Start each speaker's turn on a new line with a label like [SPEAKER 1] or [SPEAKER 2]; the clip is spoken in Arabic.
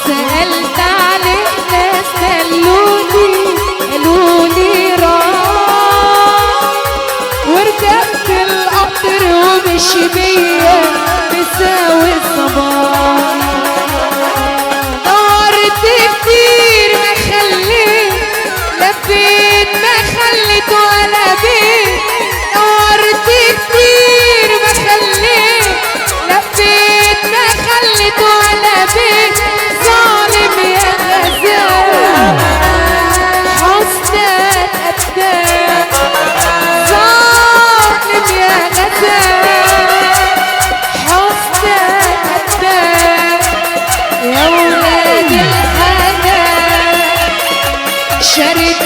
[SPEAKER 1] وسألت عليه ناس قالولي راح، وركبت القطر ومشي بيا مساوي الصباح. دورت كتير ما خليت، لفيت ما خليت ولا بيت. دورت كتير ما خليت، لفيت ما خليت ولا بيت. ظالم يا غزال حسنك قدام، ظالم يا غزال حسنك قدام. يا ولاد الحلال شرد